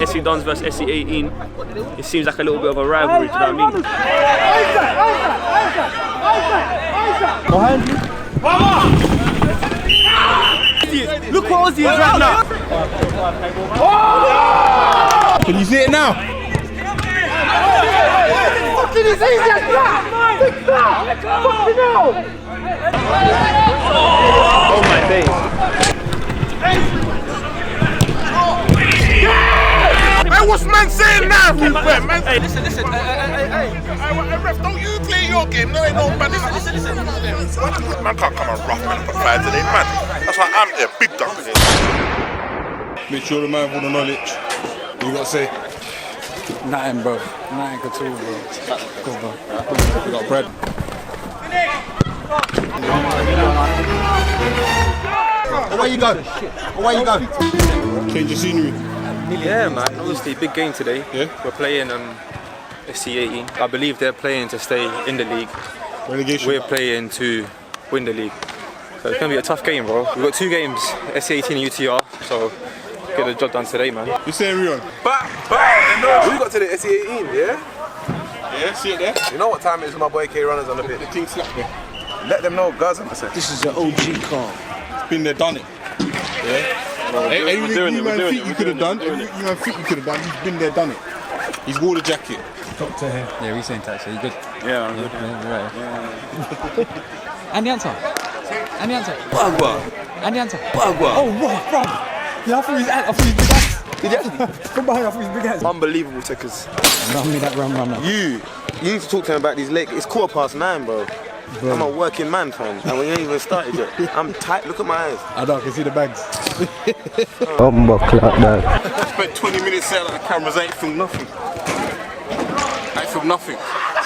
SE DONS versus SE18. It seems like a little bit of a rivalry, do you know what I mean? Look what Ozzy is right now. Can you see it now? Fucking is easy as that! Fucking hell! Oh my days. Hey, what's man saying now? Man, Hey, listen. hey, ref, don't you play your game? No, ain't no man. Listen. Man can't come and rough man, put fire today, man. That's why I'm there, big dog. Make sure the man with all the knowledge. What you got to say? Nothing, bro. Nothing at all, bro. Good, bro. We got bread. Away you go. Away you go. Change your scenery. Yeah, man. Obviously, big game today. Yeah. We're playing SE18. I believe they're playing to stay in the league. Relegation. We're playing to win the league. So it's gonna be a tough game, bro. We've got 2 games, SE18 and UTR. So get the job done today, man. You saying, Rion? We got to the SE18, yeah? Yeah, see it there? You know what time it is when my boy K Runners on the pitch? The team slapped me. Let them know, guys. I said. This is an OG car. It's been there, done it. Yeah. Anything you man think you could have done, everything you man think you could have done, he's been there, done it. He's wore the jacket. Talk to him. Yeah, we're saying tax. Are you good? Yeah, I'm good. Right. And the answer. Bagua. And the answer. Bagua. Oh, what, bro? Yeah, I thought he's big ass. Did you actually? From behind, I thought he's big ass. Unbelievable tickers. Run me that run. You need to talk to him about these legs. It's 9:15, bro. I'm a working man, fam. And we ain't even started yet. I'm tight. Look at my eyes. I don't, I can see the bags. I spent 20 minutes there like the cameras ain't filmed nothing. Ain't filmed nothing.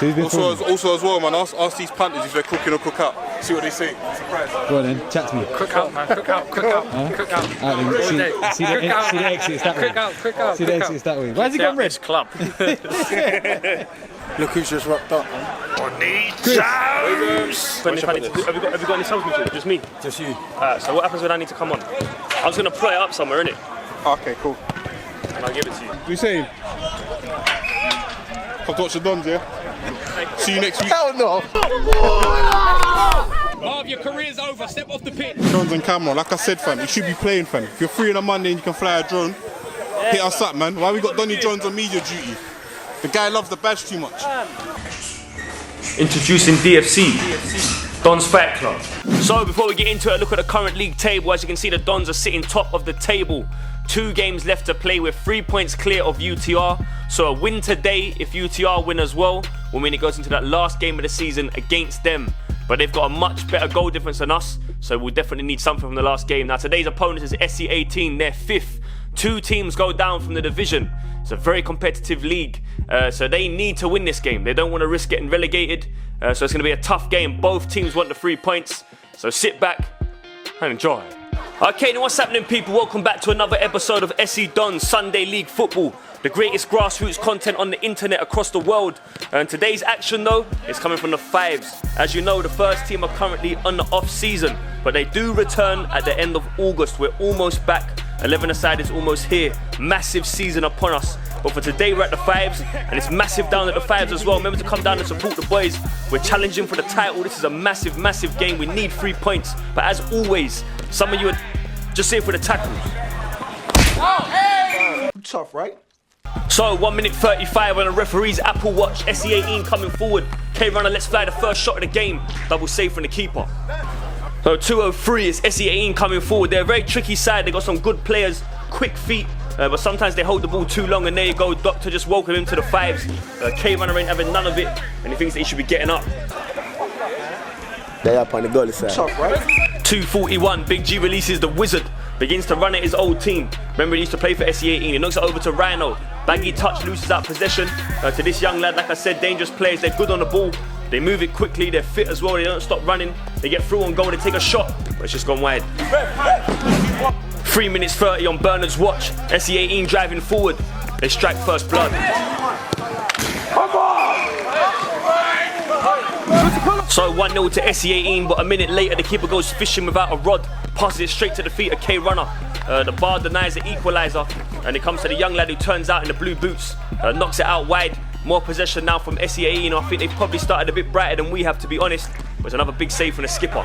Also as well, man, ask these punters if they're cooking or cook out. See what they say. Surprise. Go on then, chat to me. Cook out, man. Cook out. See the exits that way. See the exits that way. Why has he got red? Club. Look who's just rocked up, man. Have you got any substitutes? Just me? Just you. So what happens when I need to come on? I was going to play it up somewhere, innit? Okay, cool. And I'll give it to you. You saying? Come to watch the Dons, yeah? See you next week. Hell no. Marv, your career's over. Step off the pitch. Drones and camera, like I said, fam, you should be playing, fam. If you're free on a Monday and you can fly a drone, hit us up, man. Why we got Donny Jones on media duty? The guy loves the badge too much. Introducing DFC, Dons Fight Club. So before we get into it, look at the current league table. As you can see, the Dons are sitting top of the table. 2 games left to play with 3 points clear of UTR. So a win today, if UTR win as well, will mean it goes into that last game of the season against them. But they've got a much better goal difference than us, so we'll definitely need something from the last game. Now today's opponent is SE18, they're 5th. 2 teams go down from the division. It's a very competitive league, so they need to win this game. They don't want to risk getting relegated, so it's going to be a tough game. Both teams want the 3 points, so sit back and enjoy. Okay, now what's happening, people? Welcome back to another episode of SE DONS Sunday League Football, the greatest grassroots content on the internet across the world. And today's action, though, is coming from the 5s. As you know, the first team are currently on the off-season, but they do return at the end of August. We're almost back. 11-a-side is almost here. Massive season upon us. But for today, we're at the 5s, and it's massive down at the 5s as well. Remember to come down and support the boys. We're challenging for the title. This is a massive, massive game. We need 3 points. But as always, some of you are just here for the tackles. Tough, right? So 1 minute 35 on the referee's Apple Watch. SE18 coming forward. K-Runner, let's fly the first shot of the game. Double save from the keeper. So 2:03 is SE18 coming forward. They're a very tricky side. They got some good players, quick feet, but sometimes they hold the ball too long. And there you go, Doctor just welcome him to the 5s. K-Runner ain't having none of it, and he thinks that he should be getting up. They up on the goal side. Tough, right? 2:41, Big G releases the Wizard. Begins to run at his old team. Remember, he used to play for SE18. He knocks it over to Rhino. Baggy touch, loses out possession. To this young lad, like I said, dangerous players. They're good on the ball. They move it quickly. They're fit as well. They don't stop running. They get through on goal. They take a shot, but it's just gone wide. 3 minutes 30 on Bernard's watch. SE18 driving forward. They strike first blood. So 1-0 to SE18, but a minute later the keeper goes fishing without a rod. Passes it straight to the feet of K-Runner. The bar denies the equaliser, and it comes to the young lad who turns out in the blue boots. Knocks it out wide. More possession now from SE18. I think they've probably started a bit brighter than we have, to be honest. But it's another big save from the skipper.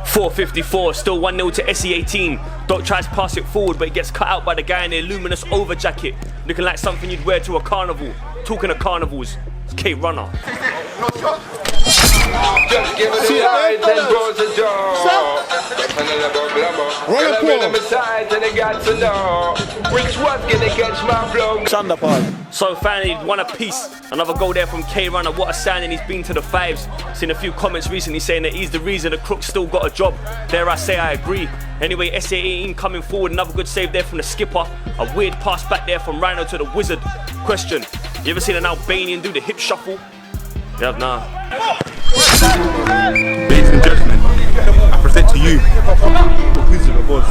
4:54, still 1-0 to SE18. Doc tries to pass it forward, but he gets cut out by the guy in the luminous over jacket, looking like something you'd wear to a carnival. Talking of carnivals, it's K Runner. Just give it a light and close the door. And they got to know which one's gonna catch my flow. So finally, one apiece. Another goal there from K Runner. What a signing he's been to the fives. Seen a few comments recently saying that he's the reason the Crook's still got a job. Dare I say I agree. Anyway, SE18 coming forward. Another good save there from the skipper. A weird pass back there from Rhino to the Wizard. Question: you ever seen an Albanian do the hip shuffle? Yeah, nah. Ladies and gentlemen, I present to you the Wizard of Oz.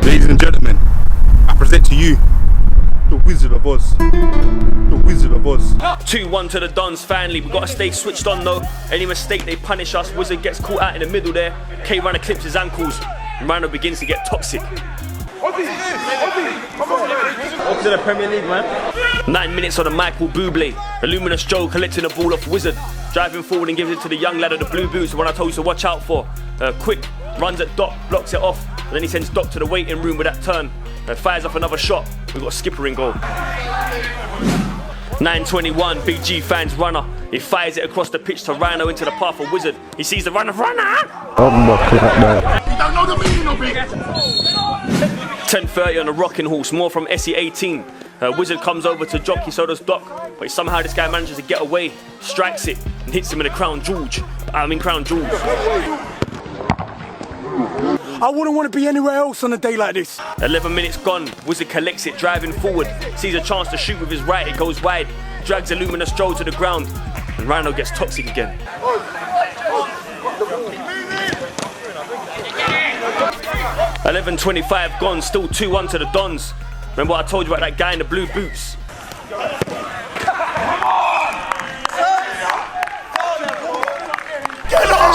Ladies and gentlemen, I present to you the Wizard of Oz. The Wizard of Oz. 2-1 to the Dons finally. We've got to stay switched on though. Any mistake they punish us. Wizard gets caught out in the middle there. K Runner clips his ankles. Rhino begins to get toxic. Up to the Premier League, man. 9 minutes on the Michael Bublé. The luminous Joe collecting the ball off Wizard. Driving forward and gives it to the young lad of the blue boots, the one I told you to watch out for. Quick, runs at Doc, blocks it off. And then he sends Doc to the waiting room with that turn. Fires off another shot. We've got a skipper in goal. 9:21, Big G finds Runner. He fires it across the pitch to Rhino into the path of Wizard. He sees the run of Runner. 10:30 on the Rocking Horse, more from SE18. Wizard comes over to jockey, so does Doc. But somehow this guy manages to get away, strikes it, and hits him in the Crown Jewel. I wouldn't want to be anywhere else on a day like this. 11 minutes gone, Wizard collects it, driving forward. Sees a chance to shoot with his right, it goes wide. Drags a luminous Joe to the ground. And Rhino gets toxic again. 11:25 gone, still 2-1 to the Dons. Remember what I told you about that guy in the blue boots?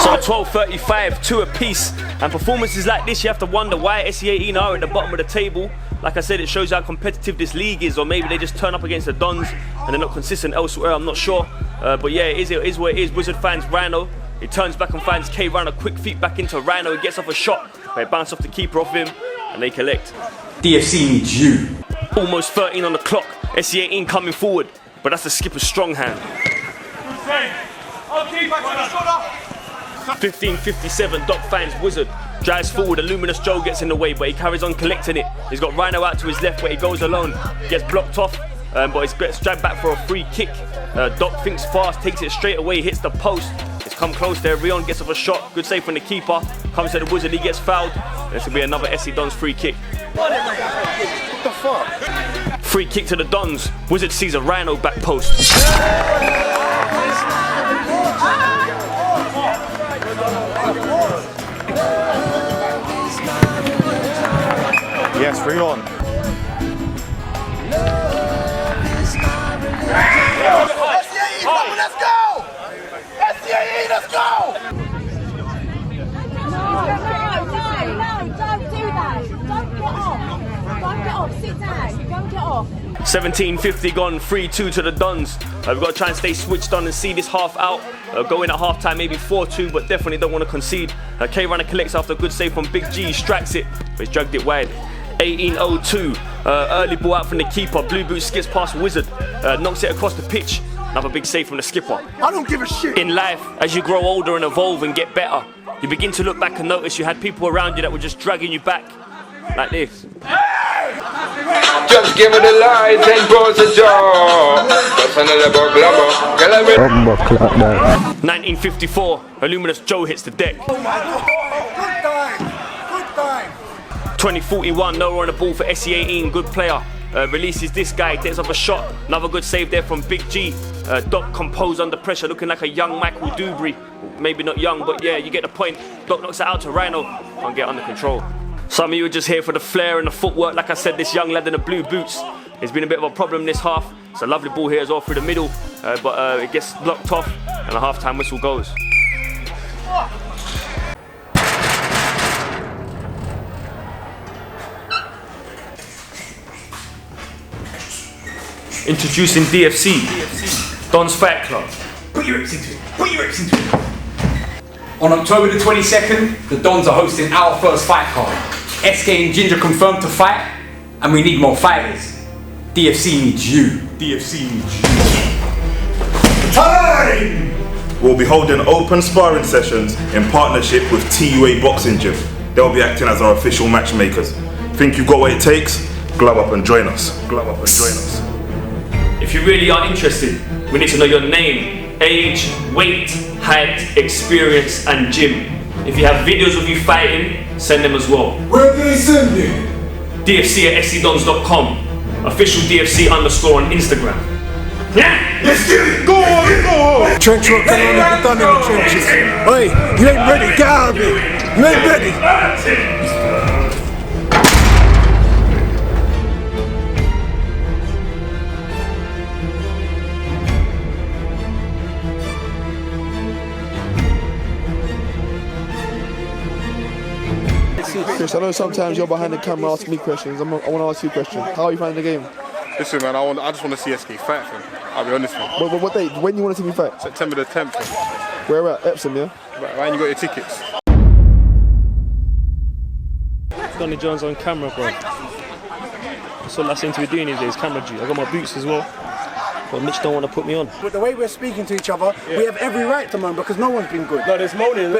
So 12:35, 2 apiece. And performances like this, you have to wonder why SE18 are at the bottom of the table. Like I said, it shows how competitive this league is, or maybe they just turn up against the Dons and they're not consistent elsewhere, I'm not sure. But yeah, it is what it is. Wizard finds Rhino. He turns back and finds K Runner, quick feet back into Rhino. He gets off a shot, but it bounced off the keeper off him, and they collect. DFC needs you. Almost 13 on the clock. SE18 coming forward, but that's the skipper's strong hand. 15:57, Doc finds Wizard. Drives forward, a luminous Joe gets in the way, but he carries on collecting it. He's got Rhino out to his left, but he goes alone. Gets blocked off, but he gets dragged back for a free kick. Doc thinks fast, takes it straight away, hits the post. It's come close there, Rion gets off a shot. Good save from the keeper. Comes to the Wizard, he gets fouled. This will be another SE Dons free kick. What the fuck? Free kick to the Dons. Wizard sees a Rhino back post. Yes, bring on. SE18, let's go! SE18, let's go! No, don't do that. Don't get off. Don't get off, sit down. Don't get off. 17:50 gone, 3-2 to the Dons. We've got to try and stay switched on and see this half out. Go in at half time, maybe 4-2, but definitely don't want to concede. K Runner collects after a good save from Big G, strikes it, but he's dragged it wide. 18:02, early ball out from the keeper. Blue Boot skips past Wizard, knocks it across the pitch. Another big save from the skipper. I don't give a shit. In life, as you grow older and evolve and get better, you begin to look back and notice you had people around you that were just dragging you back, like this. Just give it a light and close the door. 1954, a luminous Joe hits the deck. Oh my God. Good time. Good time. 20:41, nowhere on the ball for SE18, good player. Releases this guy, takes off a shot. Another good save there from Big G. Doc composed under pressure, looking like a young Michael Dubry. Maybe not young, but yeah, you get the point. Doc knocks it out to Rhino. Can't get under control. Some of you are just here for the flair and the footwork. Like I said, this young lad in the blue boots It's been a bit of a problem this half. It's a lovely ball here as well through the middle, but it gets blocked off and a half-time whistle goes. Introducing DFC, Don's Fight Club. Put your hips into it. Put your hips into it. On October the 22nd, the Dons are hosting our first fight card. SK and Ginger confirmed to fight, and we need more fighters. DFC needs you. DFC needs you. Time! We'll be holding open sparring sessions in partnership with TUA Boxing Gym. They'll be acting as our official matchmakers. Think you've got what it takes? Glove up and join us. Glove up and join us. If you really are interested, we need to know your name, age, weight, height, experience and gym. If you have videos of you fighting, send them as well. Where do they send it? DFC at SEDONS.com. Official DFC _ on Instagram. Yeah! Let's get it! Go on! Trench work going on like done in the trenches. Hey, you ain't ready, get out of it. You ain't ready. Chris, I know sometimes you're behind the camera asking me questions. I want to ask you a question. How are you finding the game? Listen, man, I just want to see SK fight, fam. I'll be honest with you. What date? When you want to see me fight? September the 10th. Where at? Epsom, yeah? Right, you got your tickets. Donny Jones on camera, bro. That's all I seem to be doing these days, camera G. I got my boots as well. But Mitch don't want to put me on. But the way we're speaking to each other, we have every right to moan because no one's been good. No, there's moaning.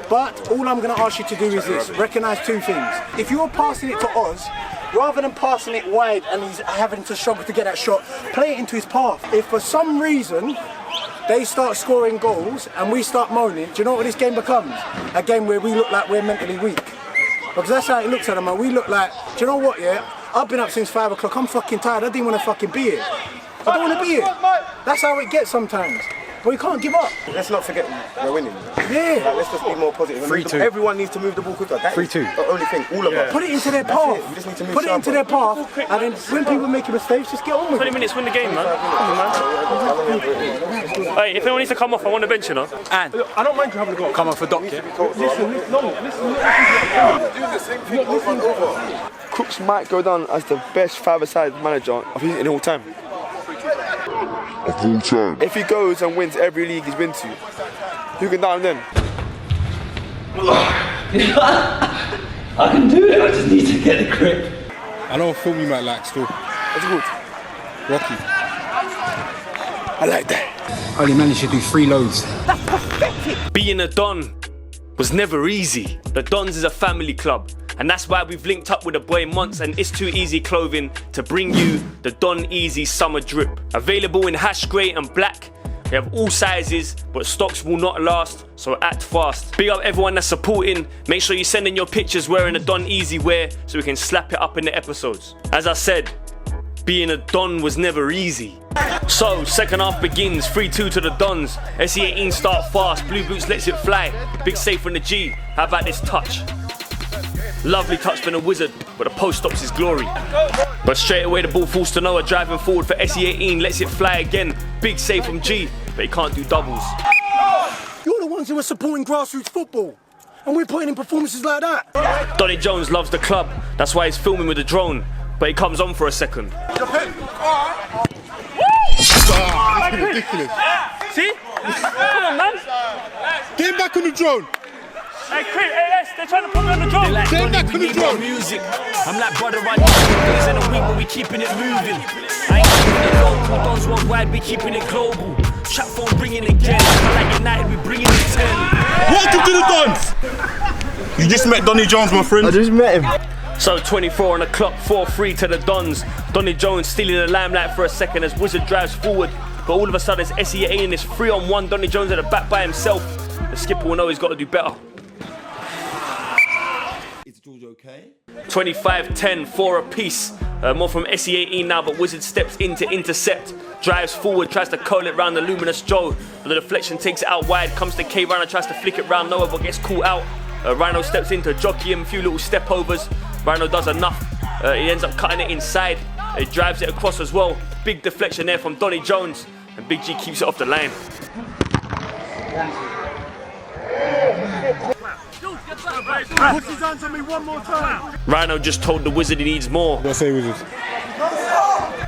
But all I'm going to ask you to do is this. Recognise two things. If you're passing it to Oz, rather than passing it wide and he's having to struggle to get that shot, play it into his path. If for some reason they start scoring goals and we start moaning, do you know what this game becomes? A game where we look like we're mentally weak. Because that's how it looks at them, man. We look like, do you know what, yeah? I've been up since 5 o'clock, I'm fucking tired, I didn't want to fucking be here. I don't want to be here. That's how it gets sometimes. But we can't give up. Let's not forget we're winning. Yeah. Like, let's just be more positive. 3-2. Everyone needs to move the ball quicker. That 3-2. is the only thing, all of us. Put it into their path. You just need to move Put it into their path, and then when people make mistakes, just get on with 20 it. minutes, win the game, man. Come on, man. Hey, if anyone needs to come off, I want a bench, you know. And I don't mind you having a go. Come on for Doc, yeah? Listen. Crooks might go down as the best 5-a-side manager in all time. Of all time. If he goes and wins every league he's been to, who can down then? I can do it, I just need to get a grip. I know a film you might like still. That's good. Rocky. I like that. Only managed to do 3 loads. Being a Don was never easy. The Dons is a family club, and that's why we've linked up with the boy Monts and It's Too Easy Clothing to bring you the Don Easy Summer Drip. Available in hash grey and black. We have all sizes, but stocks will not last, so act fast. Big up everyone that's supporting. Make sure you send in your pictures wearing the Don Easy wear so we can slap it up in the episodes. As I said, being a Don was never easy. So, second half begins, 3-2 to the Dons. SE18 start fast, Blue Boots lets it fly. Big save from the G. How about this touch? Lovely touch from the Wizard, but the post stops his glory. But straight away the ball falls to Noah, driving forward for SE18, lets it fly again. Big save from G, but he can't do doubles. You're the ones who are supporting grassroots football, and we're putting in performances like that. Donny Jones loves the club, that's why he's filming with the drone, but he comes on for a second. Ridiculous. See? Come on, man. Get him back on the drone. Hey, Chris, AS, they're trying to put me on the drone. Get him back on the drone. Music. I'm like, brother, I need days in a week, but we keeping it moving. I ain't keeping it local, Dons worldwide, we keeping it global. Trap phone bringing it again. I like United, we bringing it 10. Welcome to the Dons. You just met Donny Jones, my friend. I just met him. So 24 on the clock, 4-3 to the Dons. Donny Jones stealing the limelight for a second as Wizard drives forward. But all of a sudden it's SE18 and it's 3-on-1. Donny Jones at the back by himself. The skipper will know he's got to do better. Is George okay? 25-10, 4 apiece. More from SE18 now, but Wizard steps in to intercept. Drives forward, tries to curl it round the Luminous Joe. But the deflection takes it out wide. Comes to K. Rhino, tries to flick it round Noah, but gets caught out. Rhino steps in to jockey him, a few little step overs. Rhino does enough. He ends up cutting it inside. He drives it across as well. Big deflection there from Donny Jones. And Big G keeps it off the line. Put his hands on me one more time. Rhino just told the Wizard he needs more. What say, Wizard?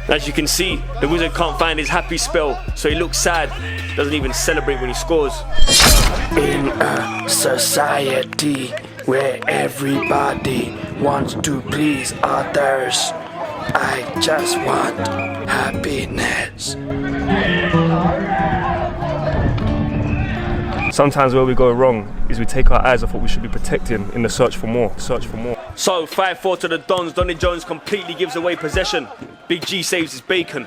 As you can see, the Wizard can't find his happy spell, so he looks sad. Doesn't even celebrate when he scores. In a society where everybody wants to please others, I just want happiness. Sometimes where we go wrong is we take our eyes off what we should be protecting in the search for more. So 5-4 to the Dons. Donny Jones completely gives away possession. Big G saves his bacon.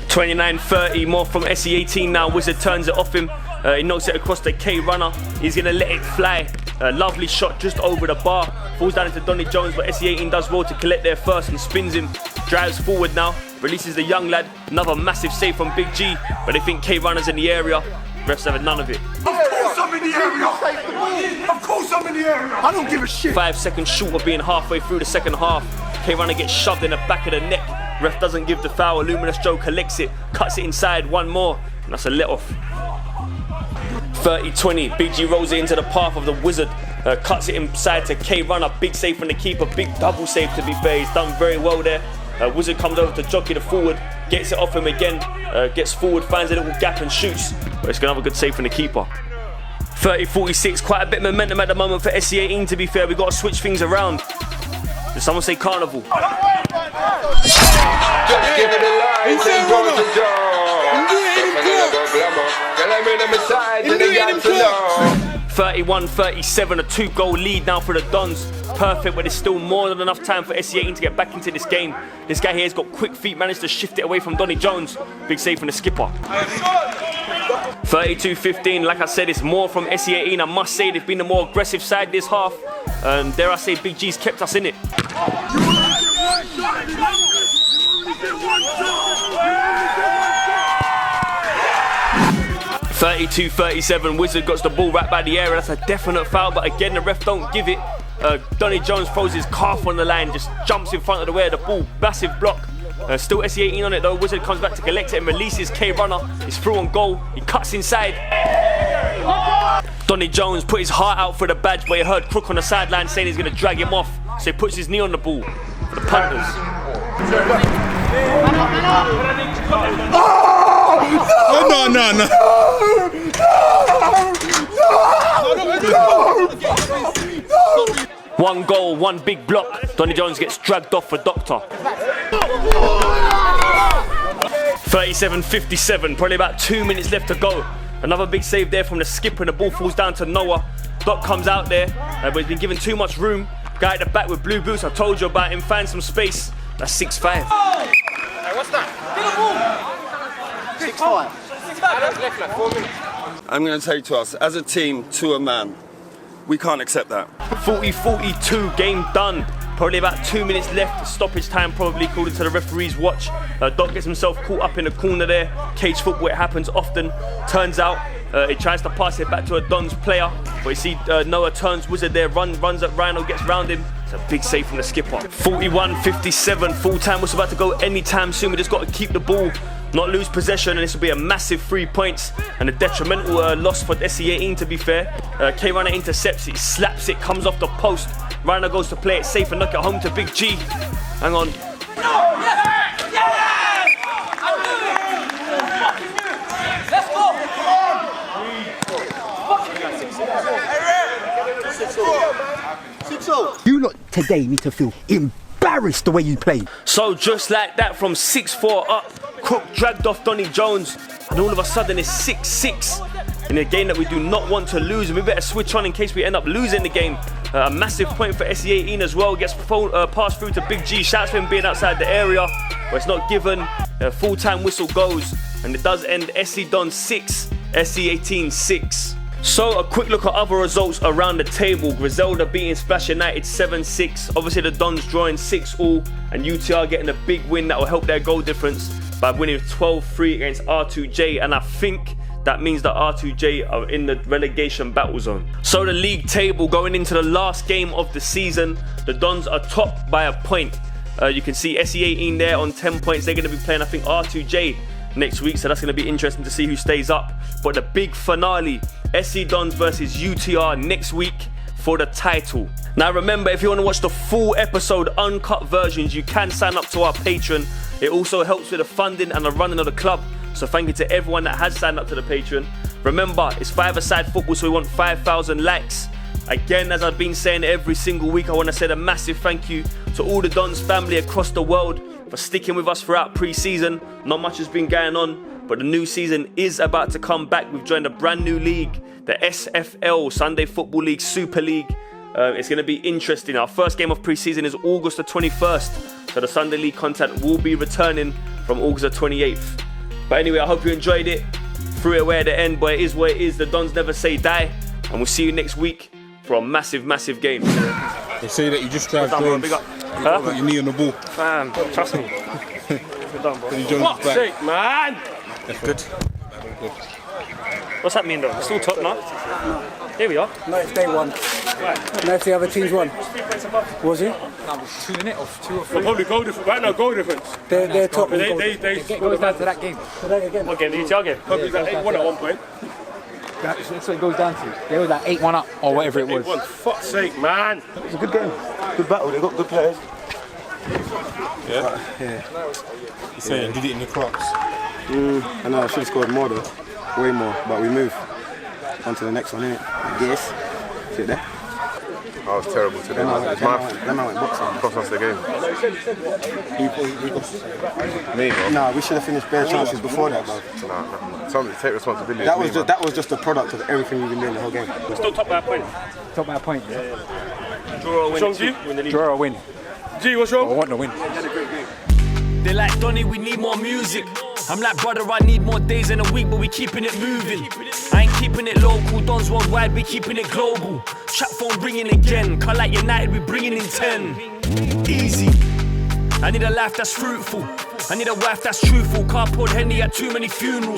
29-30, more from SE18 now. Wizard turns it off him. He knocks it across the K runner. He's gonna let it fly. A lovely shot just over the bar. Falls down into Donny Jones, but SE18 does well to collect there first and spins him. Drives forward now. Releases the young lad. Another massive save from Big G, but they think K runner's in the area. Refs having none of it. Of course I'm in the area. Of course I'm in the area. I don't give a shit. 5 seconds short of being halfway through the second half. K runner gets shoved in the back of the neck. Ref doesn't give the foul. Luminous Joe collects it, cuts it inside, one more, and that's a let off. 30-20, Big G rolls it into the path of the Wizard, cuts it inside to K runner. Big save from the keeper, big double save to be fair. He's done very well there. Wizard comes over to jockey the forward, gets it off him again, gets forward, finds a little gap and shoots, but it's gonna have a good save from the keeper. 30-46, quite a bit of momentum at the moment for SE18 to be fair. We've got to switch things around. Did someone say carnival? Just give me the lights and close the door. Girl, I'm in my side and they got to know. 31-37, a 2-goal lead now for the Dons. Perfect, but there's still more than enough time for SE18 to get back into this game. This guy here has got quick feet, managed to shift it away from Donny Jones. Big save from the skipper. 32-15, like I said, it's more from SE18. I must say they've been the more aggressive side this half. And dare I say, Big G's kept us in it. 32-37, Wizard got the ball right by the area. That's a definite foul, but again, the ref don't give it. Donny Jones throws his calf on the line, just jumps in front of the way of the ball. Massive block. Still SE18 on it though. Wizard comes back to collect it and releases K runner. He's through on goal. He cuts inside. Donny Jones put his heart out for the badge, but he heard Crook on the sideline saying he's going to drag him off. So he puts his knee on the ball for the punters. One goal, one big block. Donny Jones gets dragged off for Doctor. 37-57, probably about 2 minutes left to go. Another big save there from the skipper and the ball falls down to Noah. Doc comes out there, but he's been given too much room. Guy at the back with blue boots, I told you about him, find some space. That's 6-5. Hey, what's that? 6-5. Left like 4 minutes. I'm going to take to us, as a team, to a man, we can't accept that. 40-42, game done. Probably about 2 minutes left, stoppage time probably according to the referee's watch. Doc gets himself caught up in the corner there. Cage football, it happens often. Turns out, he tries to pass it back to a Dons player, but you see Noah turns Wizard there, runs at Rhino, gets round him. It's a big save from the skipper. 41-57, full time was about to go anytime soon. We just got to keep the ball, not lose possession, and this will be a massive 3 points and a detrimental loss for SE18 to be fair. K Runner intercepts it, slaps it, comes off the post. Rhino goes to play it safe and knock it home to Big G. Hang on. Let's go. You lot today need to feel embarrassed the way you played. So just like that, from 6-4 up, Crook dragged off Donny Jones, and all of a sudden it's 6-6 in a game that we do not want to lose, and we better switch on in case we end up losing the game. A massive point for SE18 as well, gets passed through to Big G, shouts for him being outside the area, but it's not given. Full-time whistle goes, and it does end SE Dons 6, SE18 6. So a quick look at other results around the table. Griselda beating Splash United 7-6. Obviously the Dons drawing 6-all, and UTR getting a big win that will help their goal difference by winning 12-3 against R2J, and I think that means that R2J are in the relegation battle zone. So the league table going into the last game of the season, the Dons are top by a point. You can see SE18 there on 10 points. They're going to be playing, I think, R2J next week, so that's going to be interesting to see who stays up. But the big finale, SE Dons versus UTR next week for the title. Now remember, if you want to watch the full episode, uncut versions, you can sign up to our Patreon. It also helps with the funding and the running of the club. So thank you to everyone that has signed up to the Patreon. Remember, it's 5-a-side football, so we want 5,000 likes. Again, as I've been saying every single week, I want to say a massive thank you to all the Dons family across the world for sticking with us throughout pre-season. Not much has been going on, but the new season is about to come back. We've joined a brand new league, the SFL, Sunday Football League Super League. It's going to be interesting. Our first game of pre-season is August the 21st, so the Sunday League content will be returning from August the 28th. But anyway, I hope you enjoyed it. Threw it away at the end, but it is what it is. The Dons never say die, and we'll see you next week for a massive, massive game. They say that you just drive goals. You got your knee on the ball. Man, trust me. We're done, bro. Fuck's sake, man! That's good. What's that mean, though? We're still top now? Here we are. No, if they won. No, if the other teams won. Was it? That was 2 in it, or 2 or 3. Probably goal difference. Right now, goal difference. They're top. It goes down to that game. What game? The UTR game? Probably like 8-1 at one point. That's what it goes down to. They were like 8-1 up, or whatever it was. 8-1. Fuck's sake, man. It was a good game. Good battle. They got good players. Yeah? You're saying did it in the crops? I know I should have scored more though. Way more. But we move on to the next one, innit? Yes. See it there? I was terrible today. Then I went boxing. Cost us the game. Me, bro. Nah, we should have finished bare chances before that, bro. Nah. Somebody take responsibility. That was just a product of everything we've been doing the whole game. We're still top by a point. Top by a point, yeah. Draw or win. Draw or win. G, what's wrong? I want to win. They like Donny, we need more music. I'm like, brother, I need more days in a week, but we keeping it moving. I ain't keeping it local, Dons worldwide, we keeping it global. Chat phone ringing again, cut like United, we bringing in 10. Easy. I need a life that's fruitful. I need a wife that's truthful. Car poured Henny at too many funerals.